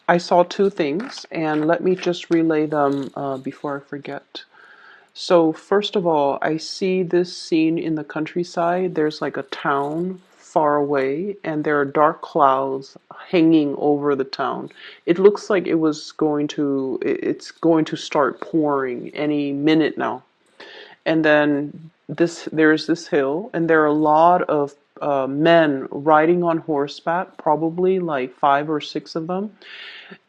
I saw two things, and let me just relay them before I forget. So, first of all, I see this scene in the countryside. There's like a town far away, and there are dark clouds hanging over the town. It looks like it's going to start pouring any minute now. And then there's this hill, and there are a lot of men riding on horseback, probably like five or six of them,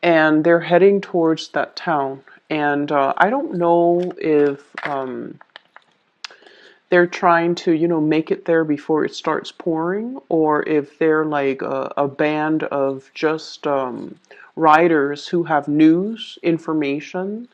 and they're heading towards that town. And I don't know if they're trying to, make it there before it starts pouring, or if they're like a band of just riders who have news, information,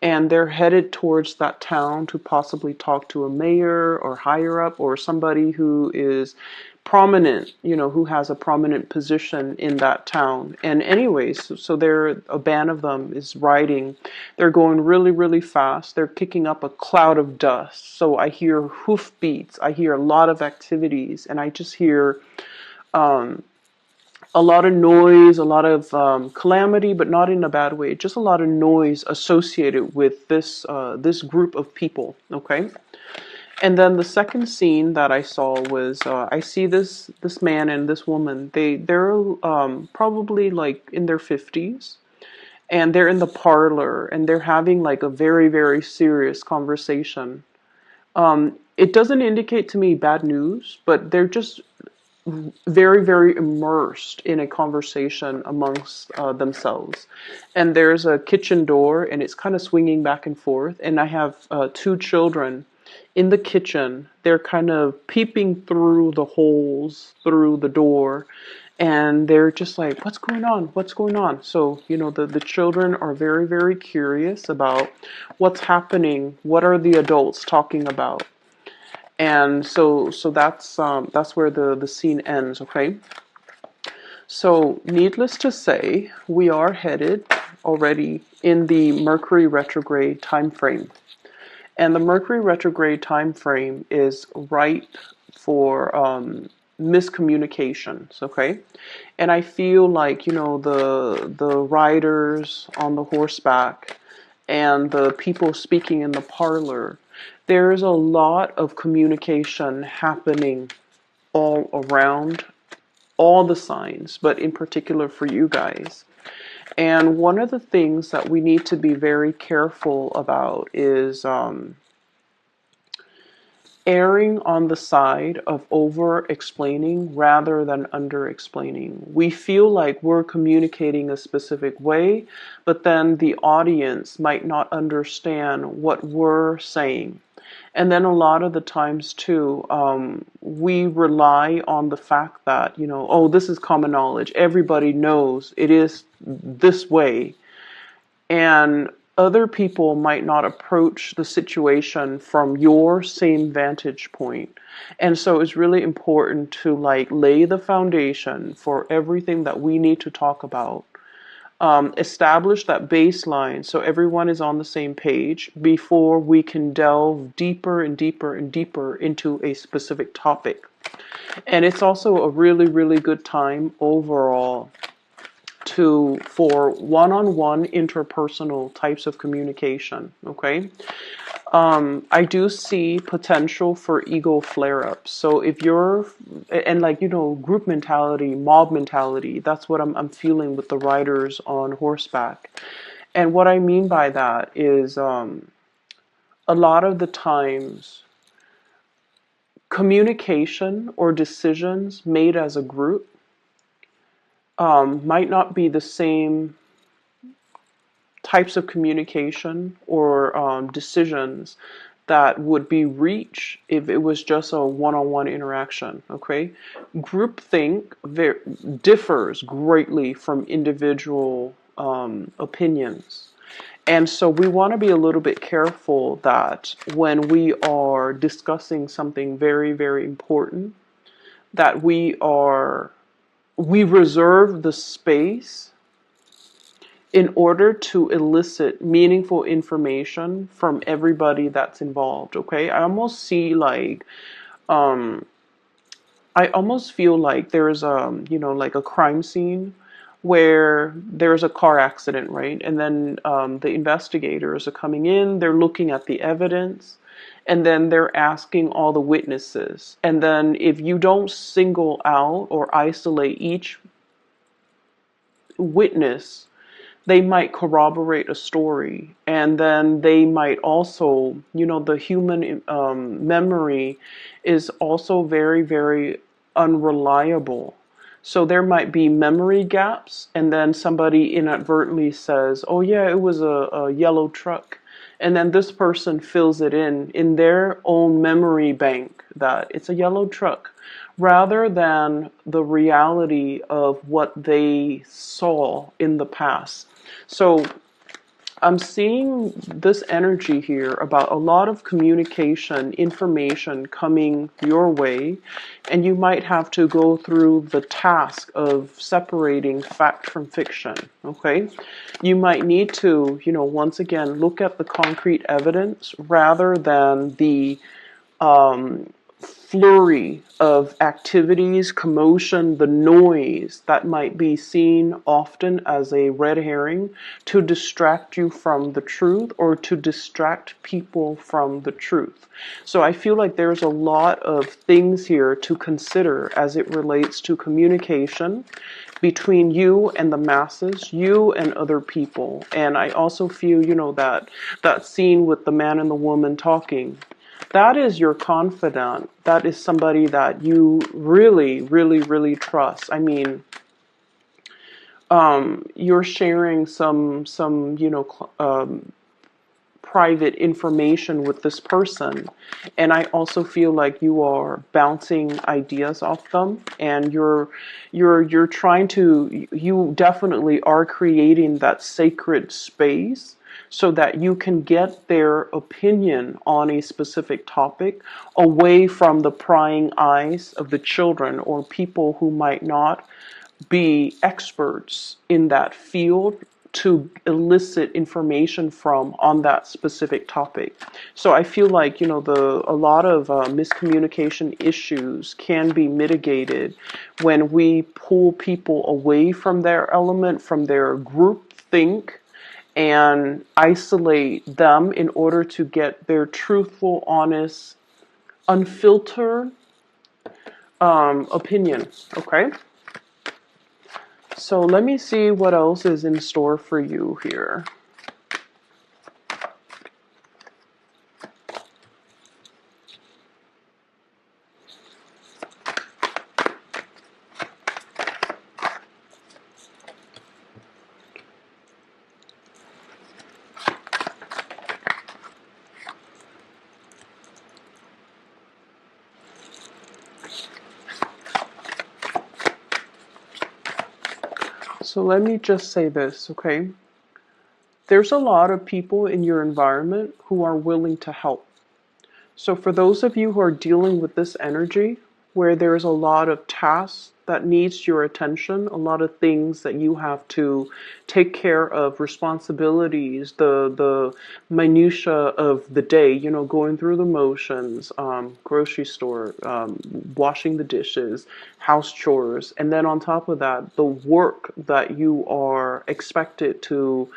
and they're headed towards that town to possibly talk to a mayor or higher up or somebody who is prominent, who has a prominent position in that town. And anyways, so they're a band of them is riding. They're going really, really fast. They're kicking up a cloud of dust. So I hear hoofbeats. I hear a lot of activities, and I just hear a lot of noise, a lot of calamity, but not in a bad way. Just a lot of noise associated with this group of people. Okay. And then the second scene that I saw was I see this man and this woman. They're probably like in their 50s, and they're in the parlor, and they're having like a very, very serious conversation. It doesn't indicate to me bad news, but they're just very, very immersed in a conversation amongst themselves. And there's a kitchen door, and it's kind of swinging back and forth. And I have two children in the kitchen. They're kind of peeping through the holes through the door. And they're just like, what's going on? What's going on? So, the children are very, very curious about what's happening. What are the adults talking about? And so that's where the scene ends. Okay. So needless to say, we are headed already in the Mercury retrograde time frame, and the Mercury retrograde time frame is ripe for miscommunications. Okay. And I feel like the riders on the horseback and the people speaking in the parlor, there's a lot of communication happening all around all the signs, but in particular for you guys. And one of the things that we need to be very careful about is erring on the side of over explaining rather than under explaining. We feel like we're communicating a specific way, but then the audience might not understand what we're saying. And then a lot of the times too, we rely on the fact that, oh, this is common knowledge. Everybody knows it is this way. And other people might not approach the situation from your same vantage point. And so it's really important to like lay the foundation for everything that we need to talk about. Establish that baseline so everyone is on the same page before we can delve deeper and deeper and deeper into a specific topic. And it's also a really, really good time overall for one-on-one interpersonal types of communication. Okay. I do see potential for ego flare-ups. So if you're, and like, group mentality, mob mentality, that's what I'm feeling with the riders on horseback. And what I mean by that is a lot of the times communication or decisions made as a group might not be the same types of communication or decisions that would be reached if it was just a one-on-one interaction. Okay, groupthink differs greatly from individual opinions, and so we want to be a little bit careful that when we are discussing something very, very important, that we reserve the space in order to elicit meaningful information from everybody that's involved. Okay, I almost see like I almost feel like there's like a crime scene where there's a car accident, right? And then the investigators are coming in, they're looking at the evidence, and then they're asking all the witnesses. And then if you don't single out or isolate each witness, they might corroborate a story, and then they might also, the human memory is also very, very unreliable. So there might be memory gaps, and then somebody inadvertently says, oh yeah, it was a yellow truck. And then this person fills it in their own memory bank that it's a yellow truck, rather than the reality of what they saw in the past. So I'm seeing this energy here about a lot of communication, information coming your way, and you might have to go through the task of separating fact from fiction, okay? You might need to, once again, look at the concrete evidence rather than the flurry of activities, commotion, the noise that might be seen often as a red herring to distract you from the truth or to distract people from the truth. So I feel like there's a lot of things here to consider as it relates to communication between you and the masses, you and other people. And I also feel, that scene with the man and the woman talking, that is your confidant. That is somebody that you really, really, really trust. I mean, you're sharing some private information with this person, and I also feel like you are bouncing ideas off them, and you're trying to, you definitely are creating that sacred space so that you can get their opinion on a specific topic away from the prying eyes of the children or people who might not be experts in that field to elicit information from on that specific topic. So I feel like, a lot of miscommunication issues can be mitigated when we pull people away from their element, from their group think, and isolate them in order to get their truthful, honest, unfiltered opinion. Okay? So let me see what else is in store for you here. So let me just say this, okay? There's a lot of people in your environment who are willing to help. So for those of you who are dealing with this energy, where there's a lot of tasks that needs your attention, a lot of things that you have to take care of, responsibilities, the minutia of the day, going through the motions, grocery store, washing the dishes, house chores, and then on top of that, the work that you are expected to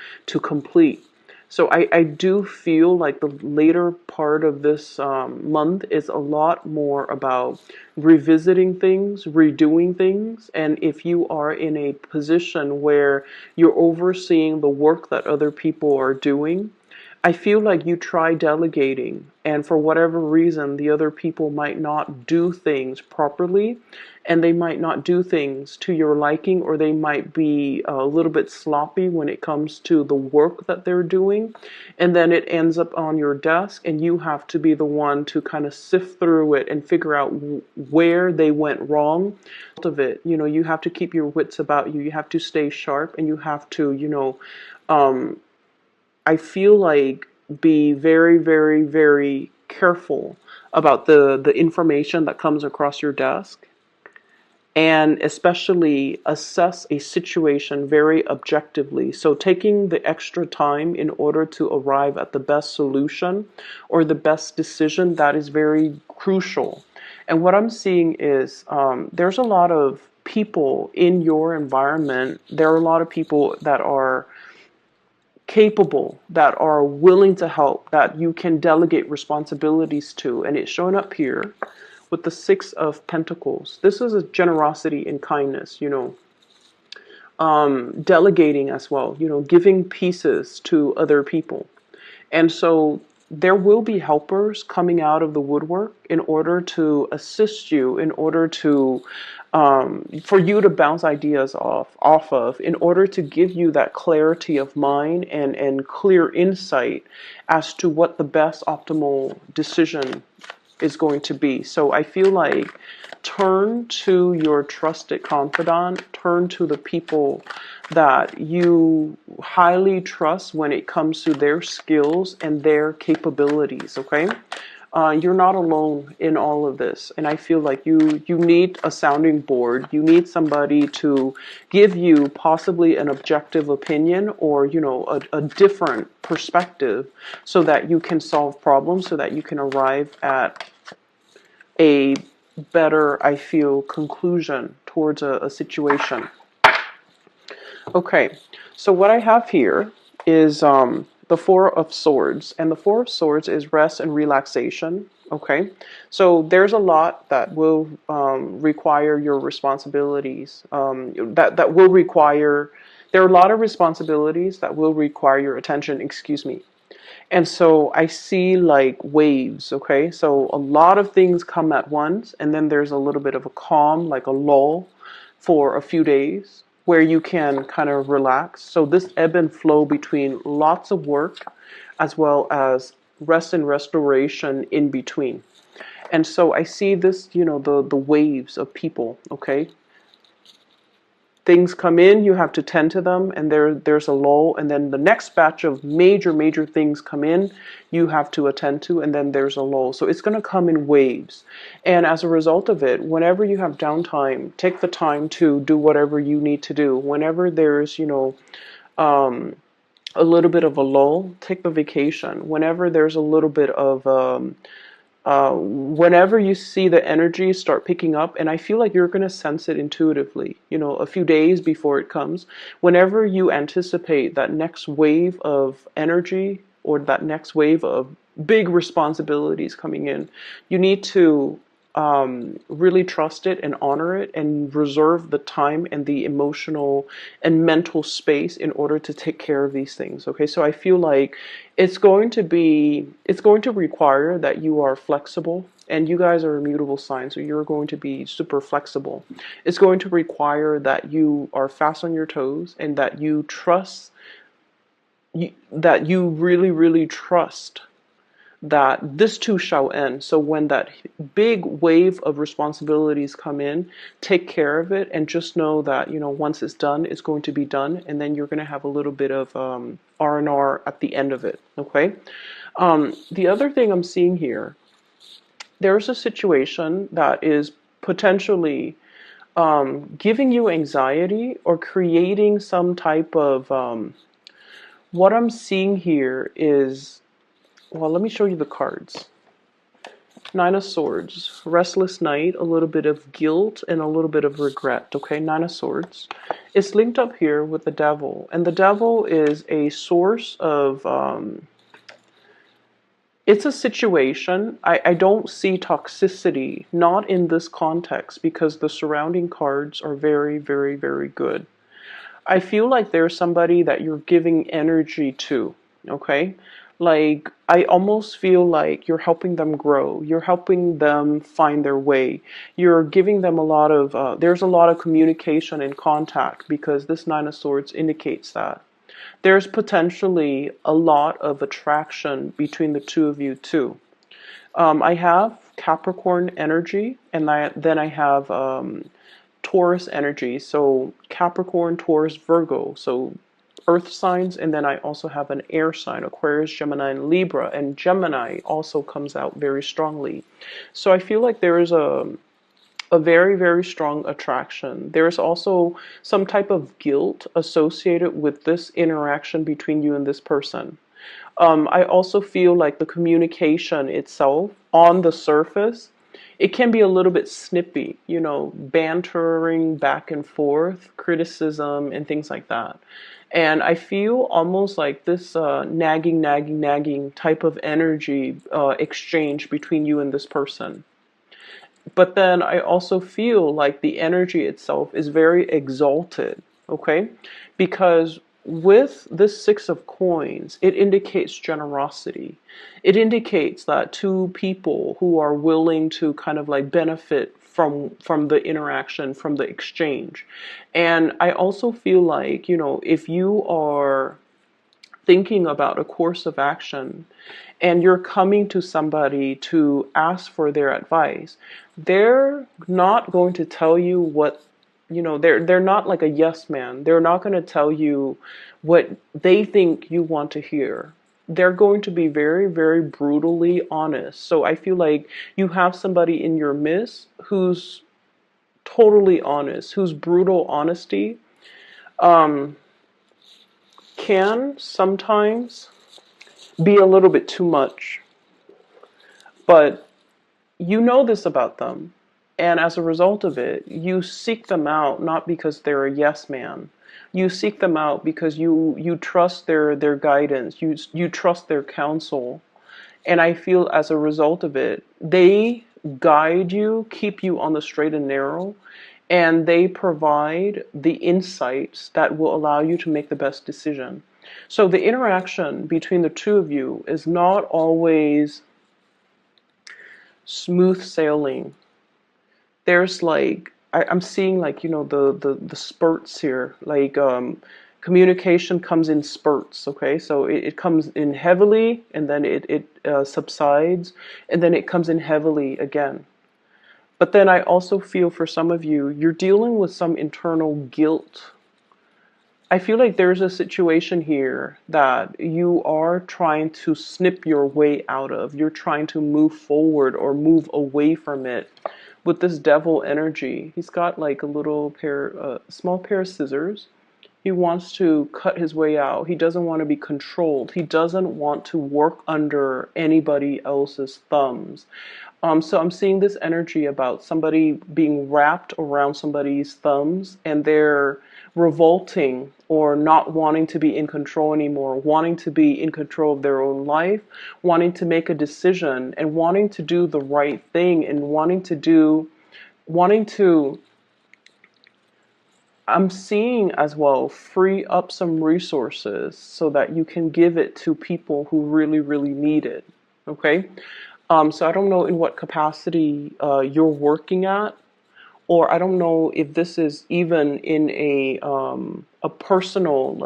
complete. So I do feel like the later part of this month is a lot more about revisiting things, redoing things. And if you are in a position where you're overseeing the work that other people are doing, I feel like you try delegating, and for whatever reason, the other people might not do things properly, and they might not do things to your liking, or they might be a little bit sloppy when it comes to the work that they're doing, and then it ends up on your desk, and you have to be the one to kind of sift through it and figure out where they went wrong. Of it, you have to keep your wits about you. You have to stay sharp, and you have to, I feel like be very, very, very careful about the information that comes across your desk, and especially assess a situation very objectively. So taking the extra time in order to arrive at the best solution or the best decision, that is very crucial. And what I'm seeing is there's a lot of people in your environment, there are a lot of people that are capable, that are willing to help, that you can delegate responsibilities to. And it's showing up here with the Six of Pentacles. This is a generosity and kindness, delegating as well, giving pieces to other people. And so there will be helpers coming out of the woodwork in order to assist you, in order to for you to bounce ideas off of, in order to give you that clarity of mind and clear insight as to what the best optimal decision is going to be. So I feel like turn to your trusted confidant, turn to the people that you highly trust when it comes to their skills and their capabilities, okay? You're not alone in all of this. And I feel like you need a sounding board. You need somebody to give you possibly an objective opinion or, a different perspective so that you can solve problems, so that you can arrive at a better, I feel, conclusion towards a situation. Okay, so what I have here is the Four of Swords, and the Four of Swords is rest and relaxation. Okay, so there's a lot that will require your responsibilities. That will require. There are a lot of responsibilities that will require your attention. Excuse me. And so I see like waves, okay? So a lot of things come at once, and then there's a little bit of a calm, like a lull for a few days where you can kind of relax. So this ebb and flow between lots of work as well as rest and restoration in between. And so I see this, the waves of people, okay? Things come in, you have to tend to them, and there's a lull, and then the next batch of major things come in, you have to attend to, and then there's a lull. So it's going to come in waves. And as a result of it, whenever you have downtime, take the time to do whatever you need to do. Whenever there's, a little bit of a lull, take the vacation. Whenever there's a little bit of whenever you see the energy start picking up, and I feel like you're going to sense it intuitively, a few days before it comes, whenever you anticipate that next wave of energy or that next wave of big responsibilities coming in, you need to really trust it and honor it and reserve the time and the emotional and mental space in order to take care of these things. Okay, so I feel like it's going to require that you are flexible, and you guys are immutable signs, so you're going to be super flexible. It's going to require that you are fast on your toes and that you trust, that you really trust that this too shall end. So when that big wave of responsibilities come in, take care of it and just know that, once it's done, it's going to be done, and then you're going to have a little bit of R&R at the end of it, okay? The other thing I'm seeing here, there's a situation that is potentially giving you anxiety or creating some type of, what I'm seeing here is, well, let me show you the cards. Nine of Swords, restless night, a little bit of guilt, and a little bit of regret, okay? Nine of Swords. It's linked up here with the Devil, and the Devil is a source of, it's a situation. I don't see toxicity, not in this context, because the surrounding cards are very good. I feel like there's somebody that you're giving energy to, okay? Like, I almost feel like you're helping them grow. You're helping them find their way. You're giving them a lot of, there's a lot of communication and contact, because this Nine of Swords indicates that. There's potentially a lot of attraction between the two of you too. I have Capricorn energy, and then I have Taurus energy. So Capricorn, Taurus, Virgo. So earth signs, and then I also have an air sign, Aquarius, Gemini, and Libra, and Gemini also comes out very strongly. So I feel like there is a very strong attraction. There's also some type of guilt associated with this interaction between you and this person. I also feel like the communication itself on the surface it can be a little bit snippy, you know, bantering back and forth, criticism, and things like that. And I feel almost like this nagging type of energy exchange between you and this person. But then I also feel like the energy itself is very exalted, okay? Because with this Six of Coins, it indicates generosity. It indicates that two people who are willing to kind of like benefit from the interaction, from the exchange. And I also feel like, you know, if you are thinking about a course of action and you're coming to somebody to ask for their advice, they're not going to tell you what, you know, they're not like a yes man. They're not going to tell you what they think you want to hear. They're going to be very, very brutally honest. So I feel like you have somebody in your midst who's totally honest, whose brutal honesty um, can sometimes be a little bit too much. But you know this about them. And as a result of it, you seek them out not because they're a yes man. You seek them out because you trust their guidance. You trust their counsel. And I feel as a result of it, they guide you, keep you on the straight and narrow, and they provide the insights that will allow you to make the best decision. So the interaction between the two of you is not always smooth sailing. There's like I'm seeing like, you know, the spurts here. Like communication comes in spurts. Okay, so it comes in heavily and then it subsides and then it comes in heavily again. But then I also feel for some of you, you're dealing with some internal guilt. I feel like there's a situation here that you are trying to snip your way out of. You're trying to move forward or move away from it with this devil energy. He's got like a little small pair of scissors. He wants to cut his way out. He doesn't want to be controlled. He doesn't want to work under anybody else's thumbs. So I'm seeing this energy about somebody being wrapped around somebody's thumbs and they're revolting or not wanting to be in control anymore, wanting to be in control of their own life, wanting to make a decision and wanting to do the right thing and wanting to, I'm seeing as well, free up some resources so that you can give it to people who really, really need it. Okay? So I don't know in what capacity you're working at, or I don't know if this is even in a personal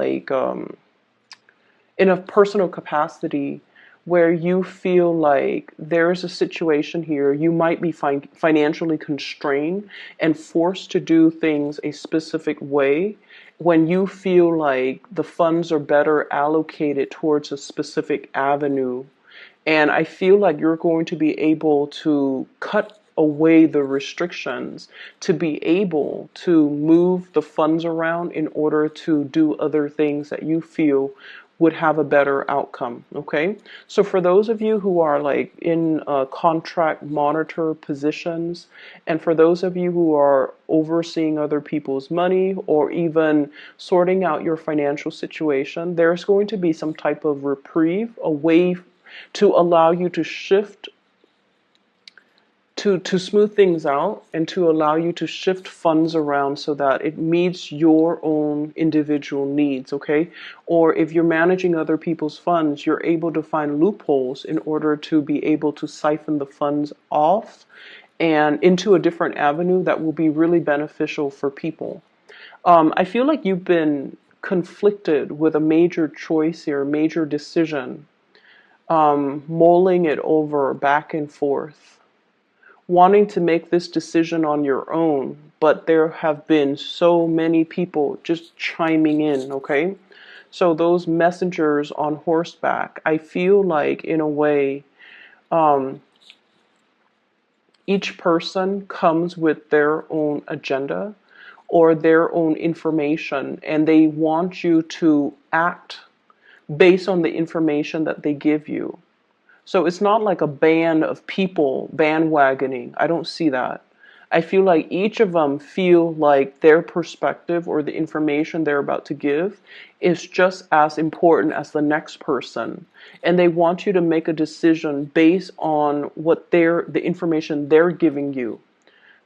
in a personal capacity where you feel like there's a situation here, you might be financially constrained and forced to do things a specific way when you feel like the funds are better allocated towards a specific avenue. And I feel like you're going to be able to cut away the restrictions to be able to move the funds around in order to do other things that you feel would have a better outcome. Okay, so for those of you who are like in contract monitor positions, and for those of you who are overseeing other people's money or even sorting out your financial situation, there's going to be some type of reprieve, a way to allow you to shift, to smooth things out and to allow you to shift funds around so that it meets your own individual needs. Okay, or if you're managing other people's funds, you're able to find loopholes in order to be able to siphon the funds off and into a different avenue that will be really beneficial for people. I feel like you've been conflicted with a major choice here, a major decision, mulling it over back and forth, wanting to make this decision on your own, but there have been so many people just chiming in, okay? So those messengers on horseback, I feel like in a way, each person comes with their own agenda or their own information, and they want you to act based on the information that they give you. So it's not like a band of people bandwagoning. I don't see that. I feel like each of them feel like their perspective or the information they're about to give is just as important as the next person. And they want you to make a decision based on what the information they're giving you.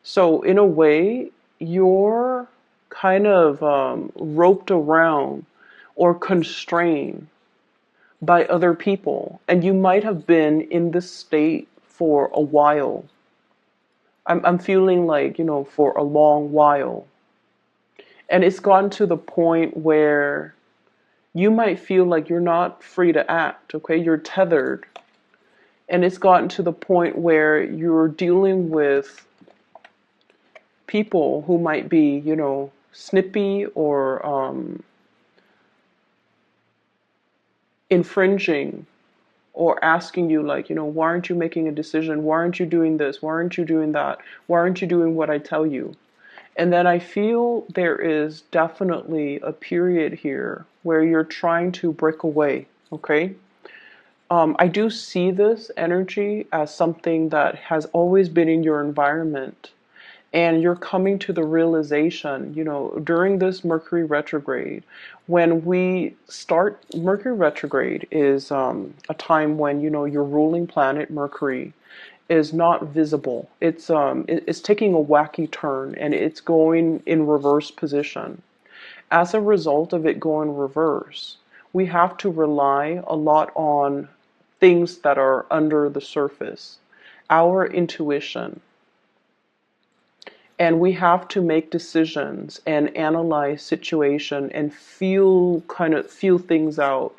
So in a way, you're kind of roped around or constrained by other people, and you might have been in this state for a while. I'm feeling like, for a long while. And it's gotten to the point where you might feel like you're not free to act, okay? You're tethered. And it's gotten to the point where you're dealing with people who might be, snippy or infringing or asking you like, why aren't you making a decision? Why aren't you doing this? Why aren't you doing that? Why aren't you doing what I tell you? And then I feel there is definitely a period here where you're trying to break away, okay? I do see this energy as something that has always been in your environment. And you're coming to the realization, during this Mercury retrograde, when we start, Mercury retrograde is a time when, your ruling planet, Mercury, is not visible. It's taking a wacky turn and it's going in reverse position. As a result of it going reverse, we have to rely a lot on things that are under the surface, our intuition. And we have to make decisions and analyze situation and feel things out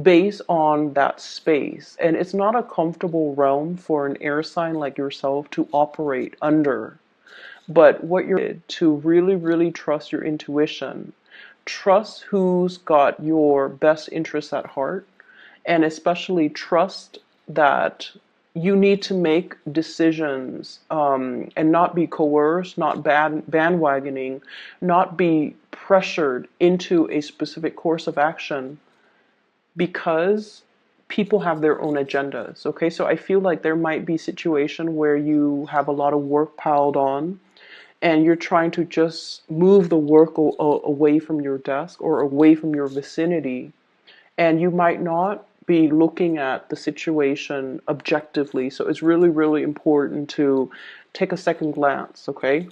based on that space. And it's not a comfortable realm for an air sign like yourself to operate under. But what you're to really, really trust your intuition. Trust who's got your best interests at heart, and especially trust that you need to make decisions and not be coerced, not bandwagoning, not be pressured into a specific course of action because people have their own agendas. Okay, so I feel like there might be a situation where you have a lot of work piled on and you're trying to just move the work away from your desk or away from your vicinity, and you might not be looking at the situation objectively. So it's really, really important to take a second glance, okay?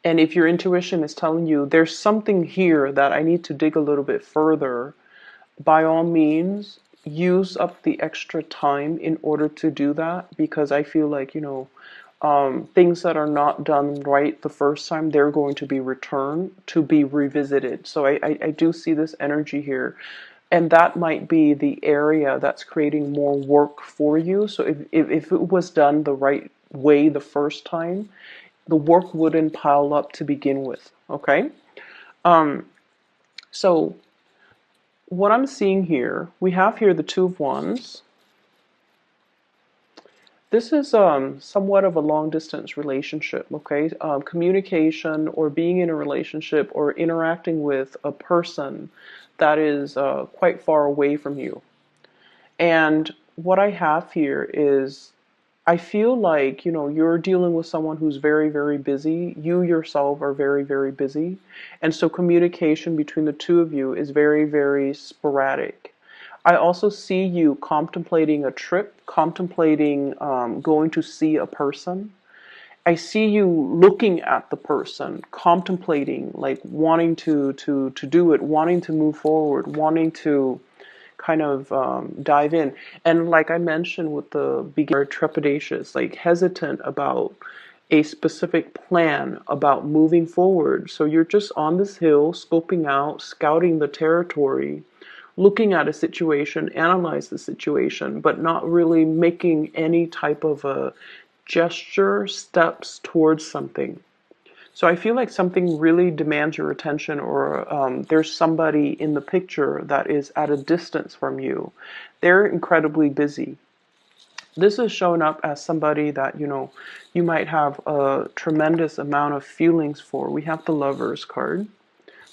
And if your intuition is telling you there's something here that I need to dig a little bit further, by all means, use up the extra time in order to do that, because I feel like, things that are not done right the first time, they're going to be returned to be revisited. So I do see this energy here. And that might be the area that's creating more work for you. So if it was done the right way the first time, the work wouldn't pile up to begin with, okay? So what I'm seeing here, we have here the Two of Wands. This is somewhat of a long-distance relationship, okay? Communication or being in a relationship or interacting with a person that is quite far away from you. And what I have here is, I feel like, you're dealing with someone who's very, very busy. You yourself are very, very busy. And so communication between the two of you is very, very sporadic. I also see you contemplating a trip, contemplating going to see a person. I see you looking at the person, contemplating, like wanting to do it, wanting to move forward, wanting to kind of dive in. And like I mentioned with the beginner, trepidatious, like hesitant about a specific plan, about moving forward. So you're just on this hill, scoping out, scouting the territory, looking at a situation, analyze the situation, but not really making any type of a gesture, steps towards something. So I feel like something really demands your attention, or there's somebody in the picture that is at a distance from you. They're incredibly busy. This is showing up as somebody that, you might have a tremendous amount of feelings for. We have the Lovers card.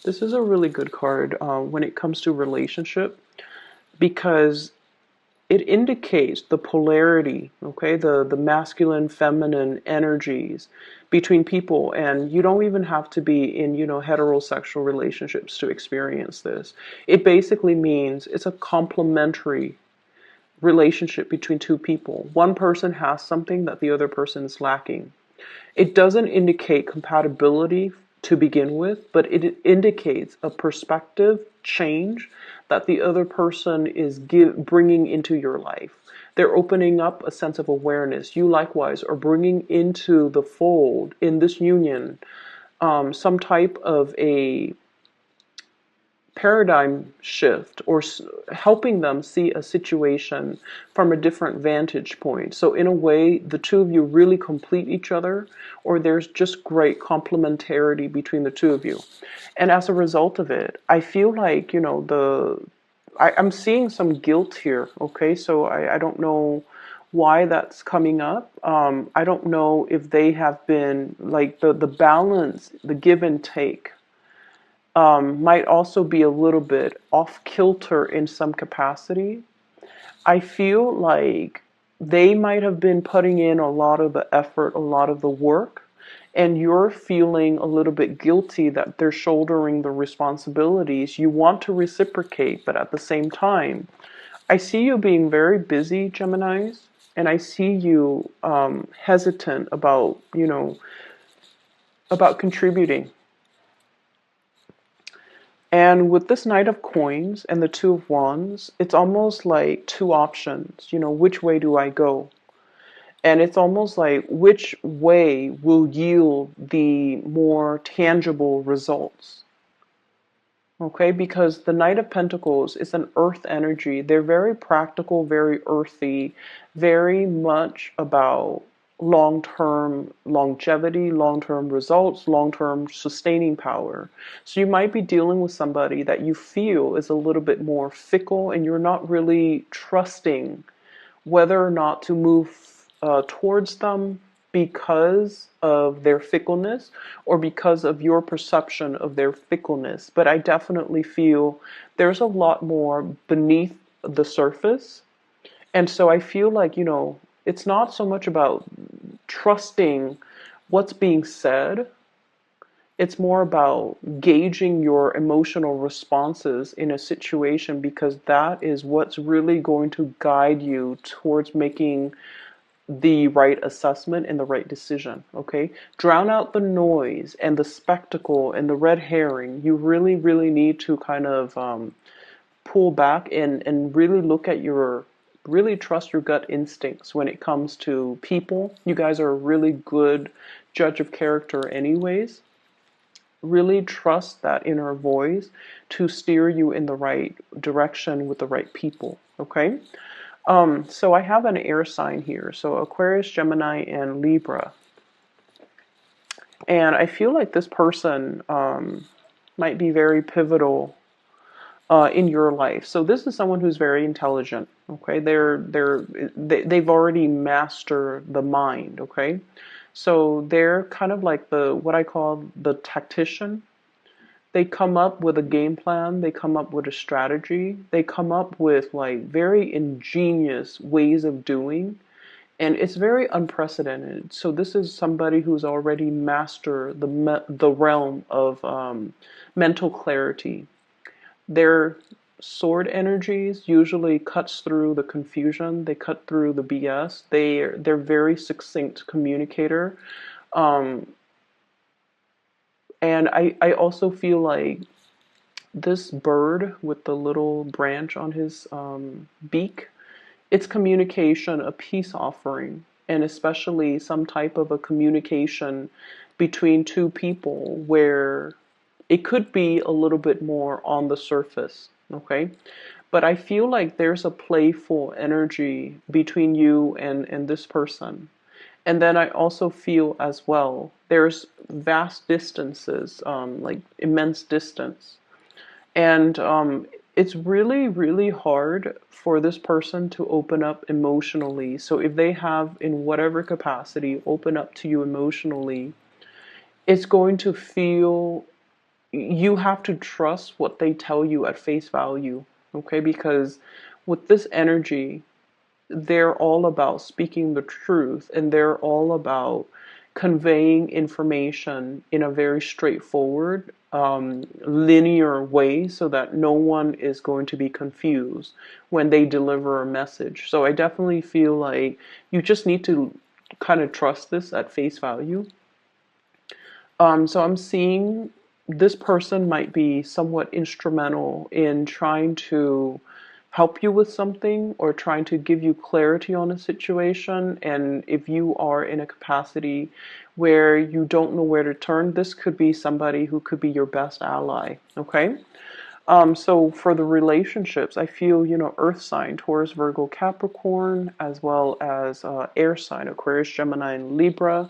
This is a really good card when it comes to relationship, because it indicates the polarity, okay, the masculine, feminine energies between people. And you don't even have to be in, heterosexual relationships to experience this. It basically means it's a complementary relationship between two people. One person has something that the other person is lacking. It doesn't indicate compatibility to begin with, but it indicates a perspective change that the other person is bringing into your life. They're opening up a sense of awareness. You likewise are bringing into the fold in this union some type of a paradigm shift, or helping them see a situation from a different vantage point. So in a way, the two of you really complete each other, or there's just great complementarity between the two of you. And as a result of it, I feel like, I'm seeing some guilt here. Okay, so I don't know why that's coming up. I don't know if they have been like the balance, the give and take might also be a little bit off kilter in some capacity. I feel like they might have been putting in a lot of the effort, a lot of the work, and you're feeling a little bit guilty that they're shouldering the responsibilities. You want to reciprocate, but at the same time, I see you being very busy, Geminis, and I see you hesitant about, about contributing. And with this Knight of Coins and the Two of Wands, it's almost like two options. Which way do I go? And it's almost like which way will yield the more tangible results? Okay, because the Knight of Pentacles is an earth energy. They're very practical, very earthy, very much about long-term longevity, long-term results, long-term sustaining power. So you might be dealing with somebody that you feel is a little bit more fickle, and you're not really trusting whether or not to move towards them because of their fickleness or because of your perception of their fickleness. But I definitely feel there's a lot more beneath the surface. And so I feel like, it's not so much about trusting what's being said. It's more about gauging your emotional responses in a situation, because that is what's really going to guide you towards making the right assessment and the right decision. Okay, drown out the noise and the spectacle and the red herring. You really, really need to kind of pull back and really look at really trust your gut instincts when it comes to people. You guys are a really good judge of character anyways. Really trust that inner voice to steer you in the right direction with the right people. Okay, so I have an air sign here, so Aquarius, Gemini, and Libra. And I feel like this person might be very pivotal in your life. So this is someone who's very intelligent. Okay, they've already mastered the mind. Okay, so they're kind of like what I call the tactician. They come up with a game plan, they come up with a strategy, they come up with like very ingenious ways of doing, and it's very unprecedented. So this is somebody who's already mastered the realm of mental clarity. Their sword energies usually cuts through the confusion, they cut through the BS. They're very succinct communicator. Um, and I also feel like this bird with the little branch on his beak, it's communication, a peace offering, and especially some type of a communication between two people where it could be a little bit more on the surface, okay? But I feel like there's a playful energy between you and this person. And then I also feel as well, there's vast distances, like immense distance. And it's really, really hard for this person to open up emotionally. So if they have, in whatever capacity, open up to you emotionally, it's going to feel, you have to trust what they tell you at face value, okay? Because with this energy, they're all about speaking the truth, and they're all about conveying information in a very straightforward, linear way so that no one is going to be confused when they deliver a message. So I definitely feel like you just need to kind of trust this at face value. So I'm seeing this person might be somewhat instrumental in trying to help you with something or trying to give you clarity on a situation. And if you are in a capacity where you don't know where to turn, this could be somebody who could be your best ally. Okay. So for the relationships, I feel, earth sign, Taurus, Virgo, Capricorn, as well as air sign, Aquarius, Gemini, and Libra.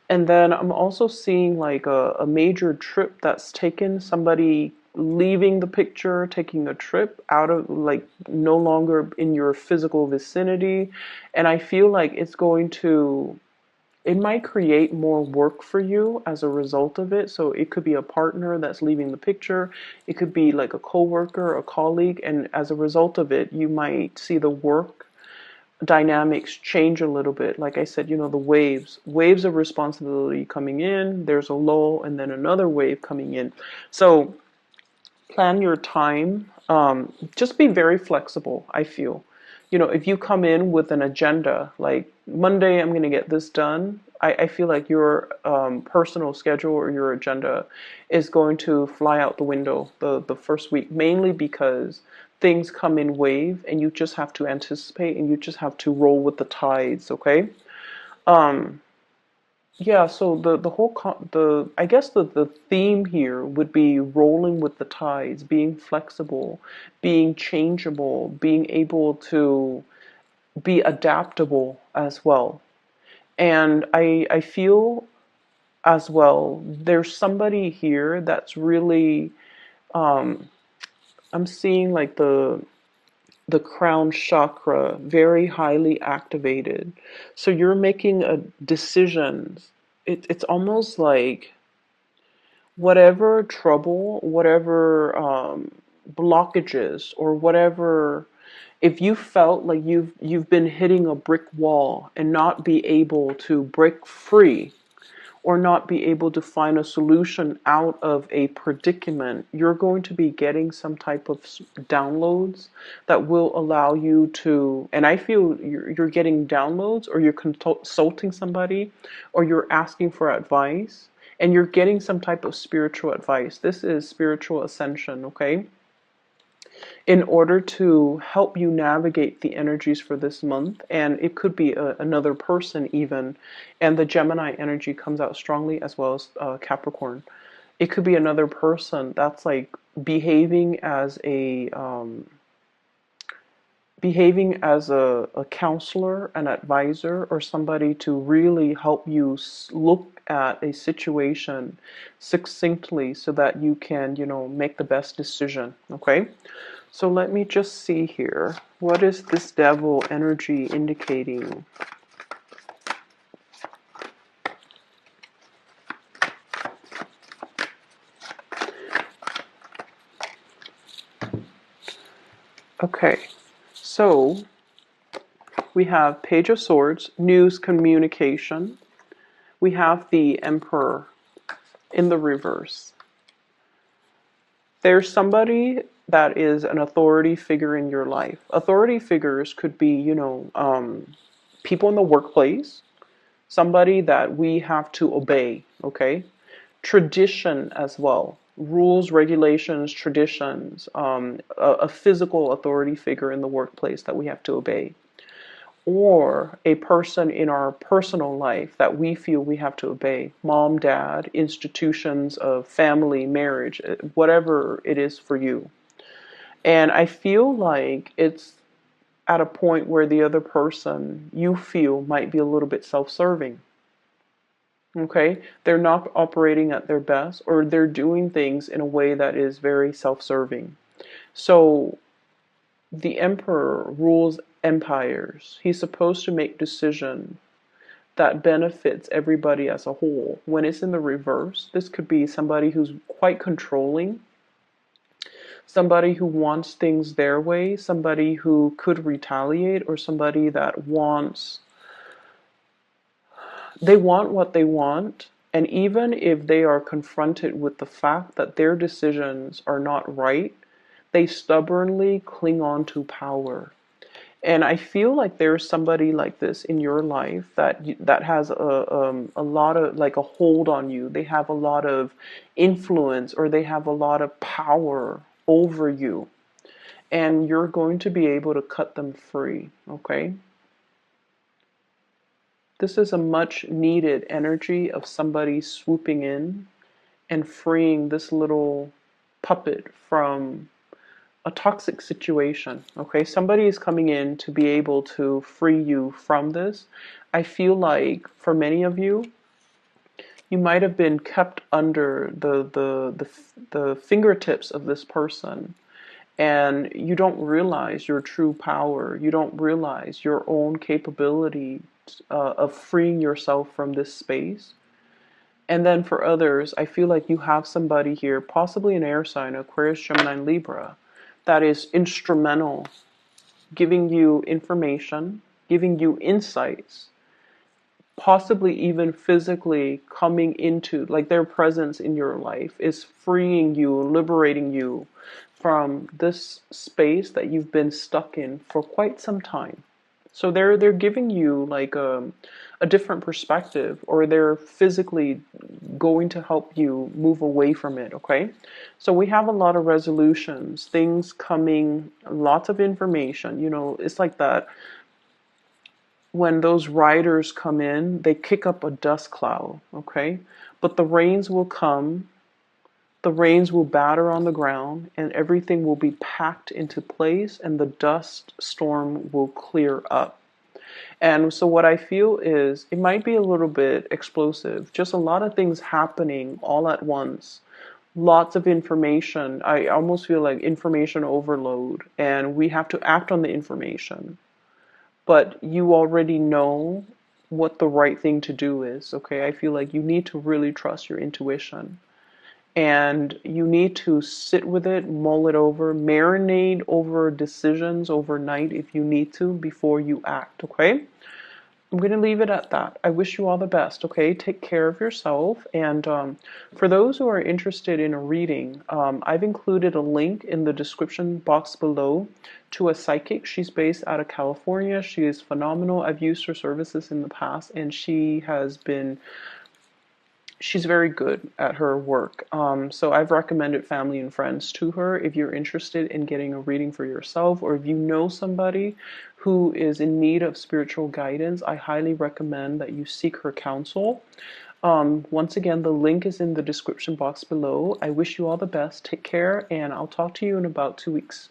And then I'm also seeing like a major trip that's taken, somebody leaving the picture, taking a trip out of, like, no longer in your physical vicinity. And I feel like it might create more work for you as a result of it. So it could be a partner that's leaving the picture. It could be like a coworker, a colleague. And as a result of it, you might see the work dynamics change a little bit. Like I said, the waves of responsibility coming in, there's a lull, and then another wave coming in. So plan your time. Just be very flexible, I feel. If you come in with an agenda, like Monday, I'm going to get this done, I feel like your personal schedule or your agenda is going to fly out the window the first week, mainly because things come in wave and you just have to anticipate and you just have to roll with the tides, okay? Um, yeah, so I guess the theme here would be rolling with the tides, being flexible, being changeable, being able to be adaptable as well. And I feel as well there's somebody here that's really, um I'm seeing like the crown chakra very highly activated. So you're making a decisions. It's almost like whatever trouble, whatever blockages, or whatever, if you felt like you've been hitting a brick wall and not be able to break free or not be able to find a solution out of a predicament, you're going to be getting some type of downloads that will allow you to, and I feel you're getting downloads, or you're consulting somebody, or you're asking for advice, and you're getting some type of spiritual advice. This is spiritual ascension, okay? In order to help you navigate the energies for this month. And it could be another person even. And the Gemini energy comes out strongly, as well as Capricorn. It could be another person that's like behaving as a counselor, an advisor, or somebody to really help you look at a situation succinctly so that you can, make the best decision. Okay? So let me just see here. What is this devil energy indicating? Okay, so we have Page of Swords, news communication. We have the Emperor in the reverse. There's somebody that is an authority figure in your life. Authority figures could be, people in the workplace, somebody that we have to obey, okay? Tradition as well. Rules, regulations, traditions, a physical authority figure in the workplace that we have to obey. Or a person in our personal life that we feel we have to obey. Mom, dad, institutions of family, marriage, whatever it is for you. And I feel like it's at a point where the other person you feel might be a little bit self-serving. Okay? They're not operating at their best, or they're doing things in a way that is very self-serving. So the emperor rules empires. He's supposed to make decisions that benefits everybody as a whole. When it's in the reverse, this could be somebody who's quite controlling, somebody who wants things their way, somebody who could retaliate, or somebody that they want what they want. And even if they are confronted with the fact that their decisions are not right, they stubbornly cling on to power. And I feel like there's somebody like this in your life that has a lot of, like, a hold on you. They have a lot of influence, or they have a lot of power over you, and you're going to be able to cut them free. Okay, this is a much needed energy of somebody swooping in and freeing this little puppet from a toxic situation. Okay, somebody is coming in to be able to free you from this. I feel like for many of you, you might have been kept under the fingertips of this person, and you don't realize your true power. You don't realize your own capability of freeing yourself from this space. And then for others, I feel like you have somebody here, possibly an air sign, Aquarius, Gemini, Libra, that is instrumental, giving you information, giving you insights, possibly even physically coming into, like, their presence in your life is freeing you, liberating you from this space that you've been stuck in for quite some time. So they're giving you like a different perspective, or they're physically going to help you move away from it. Okay, so we have a lot of resolutions, things coming, lots of information. You know, it's like that when those riders come in, they kick up a dust cloud. Okay, but the rains will come. The rains will batter on the ground, and everything will be packed into place, and the dust storm will clear up. And so what I feel is it might be a little bit explosive, just a lot of things happening all at once. Lots of information. I almost feel like information overload, and we have to act on the information. But you already know what the right thing to do is, okay? I feel like you need to really trust your intuition. And you need to sit with it, mull it over, marinate over decisions overnight if you need to before you act, okay? I'm going to leave it at that. I wish you all the best, okay? Take care of yourself. And for those who are interested in a reading, I've included a link in the description box below to a psychic. She's based out of California. She is phenomenal. I've used her services in the past, and she's very good at her work. So I've recommended family and friends to her. If you're interested in getting a reading for yourself, or if you know somebody who is in need of spiritual guidance, I highly recommend that you seek her counsel. Once again, the link is in the description box below. I wish you all the best. Take care, and I'll talk to you in about 2 weeks.